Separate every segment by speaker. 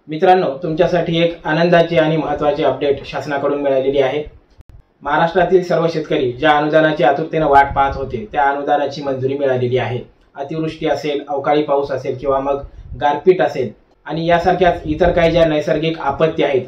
Speaker 1: मित्रांनो, तुमच्यासाठी एक आनंदाची आणि महत्त्वाची अपडेट शासनाकडून मिळालेली आहे। महाराष्ट्रातील सर्व शेतकरी ज्या अनुदानाची आतुरतेने वाट पाहत होते त्या अनुदानाची मंजुरी मिळालेली आहे। अतिवृष्टी असेल, अवकाळी पाऊस असेल किंवा मग गारपीट असेल आणि यासारख्याच इतर काही ज्या नैसर्गिक आपत्ती आहेत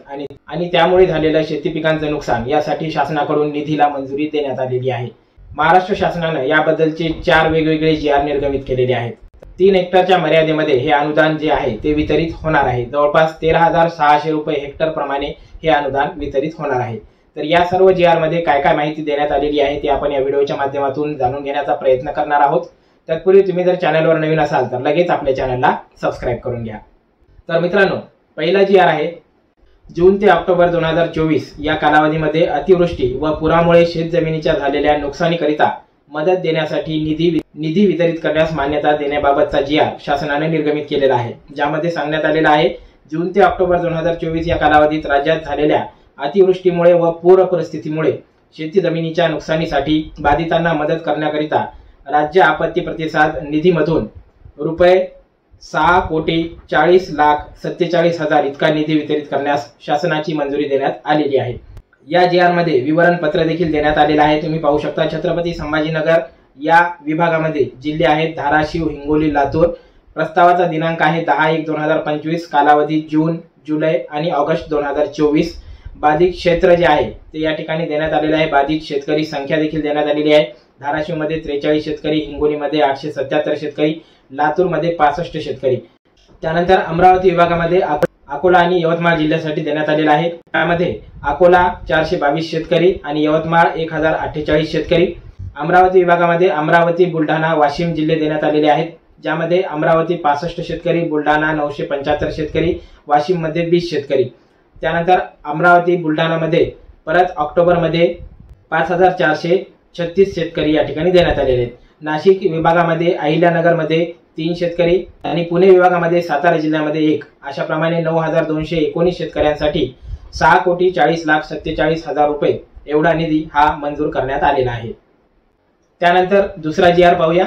Speaker 1: आणि त्यामुळे झालेल्या शेती पिकांचे नुकसान यासाठी शासनाकडून निधीला मंजुरी देण्यात आलेली आहे। महाराष्ट्र शासनाने याबद्दलचे 4 वेगवेगळे जीआर निर्गमित केलेले आहेत। 3 हेक्टरच्या मर्यादेमध्ये हे अनुदान जे आहे ते वितरित होणार आहे। जवळपास 13,600 रुपये हेक्टर प्रमाणे हे अनुदान वितरित होणार आहे। तर या सर्व जीआर मध्ये काय काय माहिती देण्यात आलेली आहे ते आपण या व्हिडिओच्या माध्यमातून जाणून घेण्याचा प्रयत्न करणार आहोत। तत्पूर्वी तुम्ही जर चॅनलवर नवीन असाल तर लगेच आपल्या चॅनलला सबस्क्राइब करून घ्या। तर मित्रांनो, पहिला जीआर आहे जून ते ऑक्टोबर 2024 या कालावधीमध्ये अतिवृष्टी व पुरामुळे शेतजमिनीच्या झालेल्या नुकसानीकरिता मदत देण्यासाठी निधी वितरित करण्यास मान्यता देण्याबाबतचा जीआर शासनाने निर्गमित केलेला आहे। ज्यामध्ये सांगण्यात आलेला आहे जून ते ऑक्टोबर 2024 या कालावधीत राज्यात झालेल्या अतिवृष्टीमुळे व पूर परिस्थितीमुळे शेती जमिनीच्या नुकसानीसाठी बाधितांना मदत करण्याकरिता राज्य आपत्ती प्रतिसाद निधीमधून रुपये 6,40,47,000 इतका निधी वितरित करण्यास शासनाची मंजुरी देण्यात आलेली आहे। या जीआर मध्ये विवरण पत्र देखील देण्यात आलेलं आहे। तुम्ही पाहू शकता छत्रपती संभाजीनगर या विभागामध्ये जिल्हे आहेत धाराशिव, हिंगोली, लातूर। प्रस्तावाचा दिनांक आहे 10/1/2025, कालावधी जून, जुलै आणि ऑगस्ट 2024। बाधित क्षेत्र जे आहे ते या ठिकाणी देण्यात आलेले आहे। बाधित शेतकरी संख्या देखील देण्यात आलेली आहे। धाराशिव मध्ये 43 शेतकरी, हिंगोली मध्ये 877 शेतकरी, लातूर मध्ये 65 शेतकरी। त्यानंतर अमरावती विभागामध्ये अकोला आणि यवतमाळ जिल्ह्यासाठी देण्यात आलेला आहे। त्यामध्ये अकोला 422 शेतकरी आणि यवतमाळ 1048 शेतकरी। अमरावती विभागामध्ये अमरावती, बुलढाणा, वाशिम जिल्हे देण्यात आलेले आहेत। ज्यामध्ये अमरावती 65 शेतकरी, बुलढाणा 975 शेतकरी, वाशिम मध्ये 20 शेतकरी। त्यानंतर अमरावती, बुलढाणा मध्ये परत ऑक्टोबर मध्ये 5,436 शेतकरी या ठिकाणी देण्यात आलेले आहेत। नाशिक विभागामध्ये अहिल्यानगर मध्ये 3 शेतकरी आणि पुणे विभागामध्ये सातारा जिल्ह्यामध्ये 1, अशा प्रमाणे 9,219 शेतकऱ्यांसाठी 6,40,47,000 रुपये एवढा निधी हा मंजूर करण्यात आलेला आहे। त्यानंतर दुसरा जीआर पाहूया।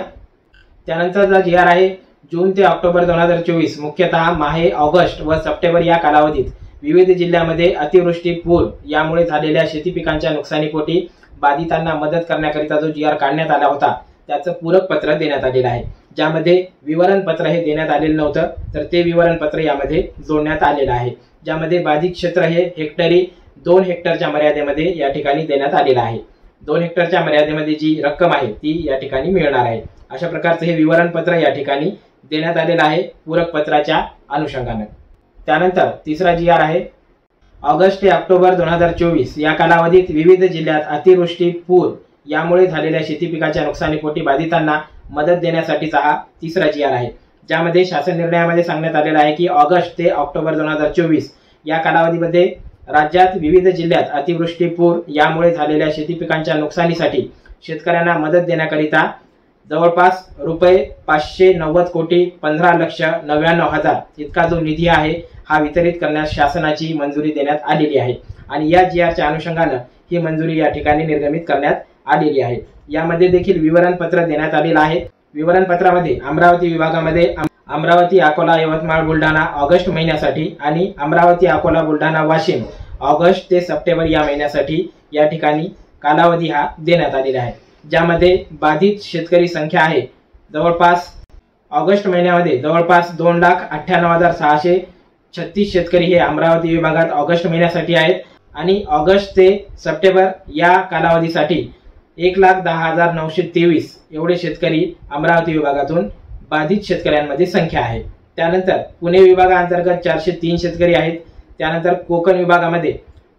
Speaker 1: त्यानंतरचा जीआर आहे जून ते ऑक्टोबर 2024, मुख्यतः माहे, ऑगस्ट व सप्टेंबर या कालावधीत विविध जिल्ह्यांमध्ये अतिवृष्टी, पूर यामुळे झालेल्या शेती पिकांच्या नुकसानीपोटी बाधितांना मदत करण्याकरिता जो जीआर काढण्यात आला होता त्याचं पूरक पत्र देण्यात आलेलं आहे। ज्यामध्ये विवरण पत्र हे देण्यात आलेलं नव्हतं तर ते विवरण पत्र यामध्ये जोडण्यात आलेलं आहे। ज्यामध्ये बाधित क्षेत्र हे हेक्टरी 2 हेक्टरच्या मर्यादेमध्ये या ठिकाणी देण्यात आलेलं आहे। 2 हेक्टरच्या मर्यादेमध्ये जी रक्कम आहे ती या ठिकाणी मिळणार आहे। अशा प्रकारचे हे विवरण पत्र या ठिकाणी देण्यात आलेलं आहे पूरक पत्राच्या अनुषंगाने। त्यानंतर तिसरा जीआर आहे ऑगस्ट ते ऑक्टोबर 2024 या कालावधीत विविध जिल्ह्यात अतिवृष्टी, पूर यामुळे झालेल्या शेती पिकाच्या नुकसानीपोटी बाधितांना मदत देण्यासाठीचा हा तिसरा जीआर आहे। ज्यामध्ये शासन निर्णयामध्ये सांगण्यात आलेलं आहे की ऑगस्ट ते ऑक्टोबर 2024 या कालावधीमध्ये राज्यात विविध जिल्ह्यात अतिवृष्टी, पूर यामुळे झालेल्या शेती पिकांच्या नुकसानीसाठी शेतकऱ्यांना मदत देण्याकरिता जवळपास रुपये 590,15,99,000 इतका जो निधी आहे हा वितरित करण्यास शासनाची मंजुरी देण्यात आलेली आहे। आणि या जीआरच्या अनुषंगाने ही मंजुरी या ठिकाणी निर्गमित करण्यात आलेली आहे। यामध्ये देखील विवरण पत्र देण्यात आलेलं आहे। विवरण पत्रामध्ये अमरावती विभागामध्ये अमरावती, अकोला, यवतमाळ, बुलढाणा ऑगस्ट महिन्यासाठी आणि अमरावती, अकोला, बुलढाणा, वाशिम ऑगस्ट ते सप्टेंबर या महिन्यासाठी या ठिकाणी कालावधी हा देण्यात आलेला आहे। ज्यामध्ये बाधित शेतकरी संख्या आहे जवळपास ऑगस्ट महिन्यामध्ये जवळपास 2,98,636 शेतकरी हे अमरावती विभागात ऑगस्ट महिन्यासाठी आहेत आणि ऑगस्ट ते सप्टेंबर या कालावधीसाठी 1,10,923 एवढे शेतकरी अमरावती विभागातून बाधित शेतकऱ्यांमध्ये संख्या आहे। त्यानंतर पुणे विभागाअंतर्गत 403 शेतकरी आहेत। त्यानंतर कोकण विभागामध्ये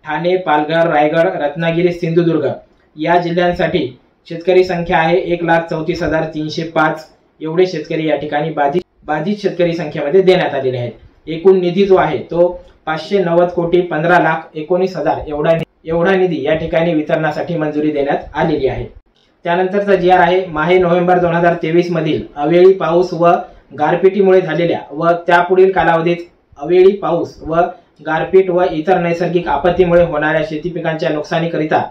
Speaker 1: ठाणे, पालघर, रायगड, रत्नागिरी, सिंधुदुर्ग या जिल्ह्यांसाठी शेतकरी संख्या आहे 1,34,305 एवढे शेतकरी या ठिकाणी बाधित शेतकरी संख्येमध्ये देण्यात आलेले आहेत। एकूण निधी जो आहे तो 590,15,19,000 एवढा निधी या ठिकाणी वितरणासाठी मंजुरी देण्यात आलेली आहे। त्यानंतरचा जीआर आहे माहे, नोव्हेंबर 2023 मधील अवेळी पाऊस व गारपिटीमुळे झालेल्या व त्यापुढील कालावधीत अवेळी पाऊस व गारपीट व इतर नैसर्गिक आपत्तीमुळे होणाऱ्या शेती पिकांच्या नुकसानीकरिता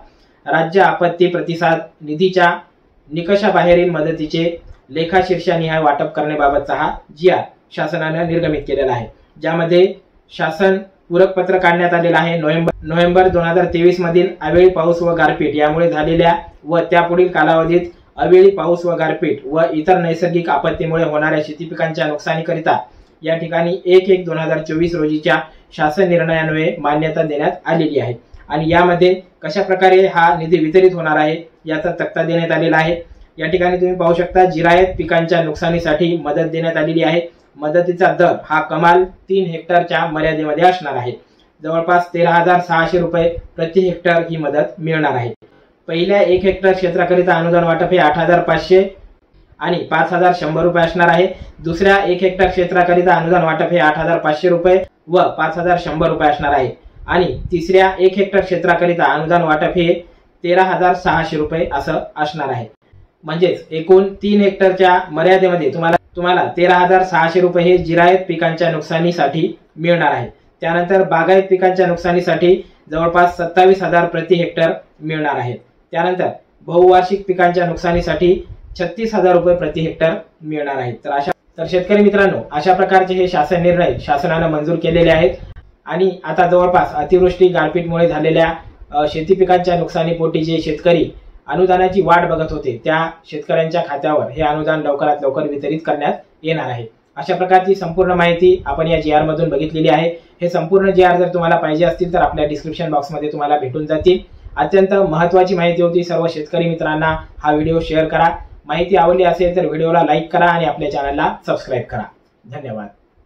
Speaker 1: राज्य आपत्ती प्रतिसाद निधीच्या निकषाबाहेरील मदतीचे लेखाशीर्षानिहाय वाटप करण्याबाबतचा हा जीआर शासनाने निर्गमित केलेला आहे। ज्यामध्ये शासन पूरक पत्र काढण्यात आलेलं आहे। नोव्हेंबर 2023 मधील अवेळी पाऊस व गारपीट यामुळे झालेल्या व त्यापुढील कालावधीत अवेळी पाऊस व गारपीट व इतर नैसर्गिक आपत्तीमुळे होणाऱ्या शेती पिकांच्या नुकसानीकरिता या ठिकाणी 1/1/2024 रोजीच्या शासन निर्णयान्वये मान्यता देण्यात आलेली आहे। आणि यामध्ये कशा प्रकारे हा निधी वितरित होणार आहे याचा तक्ता देण्यात आलेला आहे। या ठिकाणी तुम्ही पाहू शकता जिरायत पिकांच्या नुकसानीसाठी मदत देण्यात आलेली आहे। मदतीचा दर हा कमाल 3 हेक्टरच्या मर्यादेमध्ये असणार आहे। जवळपास 13,600 रुपये प्रति हेक्टर ही मदत मिळणार आहे। पहिल्या 1 हेक्टर क्षेत्राकरिता अनुदान वाटप हे 8,500 आणि 5,100 रुपये असणार आहे। दुसऱ्या 1 हेक्टर क्षेत्राकरिता अनुदान वाटप हे 8,500 रुपये व 5,100 रुपये असणार आहे। आणि तिसऱ्या 1 हेक्टर क्षेत्राकरिता अनुदान वाटप हे 13,600 रुपये असं असणार आहे। म्हणजेच एकूण 3 हेक्टरच्या मर्यादेमध्ये तुम्हाला 13,600 रुपये हे जिरायत पिकांच्या नुकसानीसाठी मिळणार आहे। त्यानंतर बागायत पिकांच्या नुकसानीसाठी जवळपास 27,000 प्रति हेक्टर मिळणार आहेत। त्यानंतर बहुवार्षिक पिकांच्या नुकसानीसाठी 36,000 रुपये प्रति हेक्टर मिळणार आहेत। तर शेतकरी मित्रांनो, अशा प्रकारचे हे शासन निर्णय शासनाने मंजूर केलेले आहेत। आणि आता जवळपास अतिवृष्टी गारपीटमुळे झालेल्या शेती पिकांच्या नुकसानीपोटी जे शेतकरी अनुदानाची वाट बघत होते त्या शेतकऱ्यांच्या खात्यावर हे अनुदान लवकरात लवकर वितरित करण्यात येणार आहे। अशा प्रकारची संपूर्ण माहिती आपण या GR मधून बघितलेली आहे। हे संपूर्ण GR जर तुम्हाला पाहिजे असतील तर आपल्या डिस्क्रिप्शन बॉक्समध्ये तुम्हाला भेटून जातील। अत्यंत महत्त्वाची माहिती होती। सर्व शेतकरी मित्रांना हा व्हिडिओ शेअर करा। माहिती आवडली असेल तर व्हिडिओला लाईक करा आणि आपल्या चॅनलला सबस्क्राईब करा। धन्यवाद।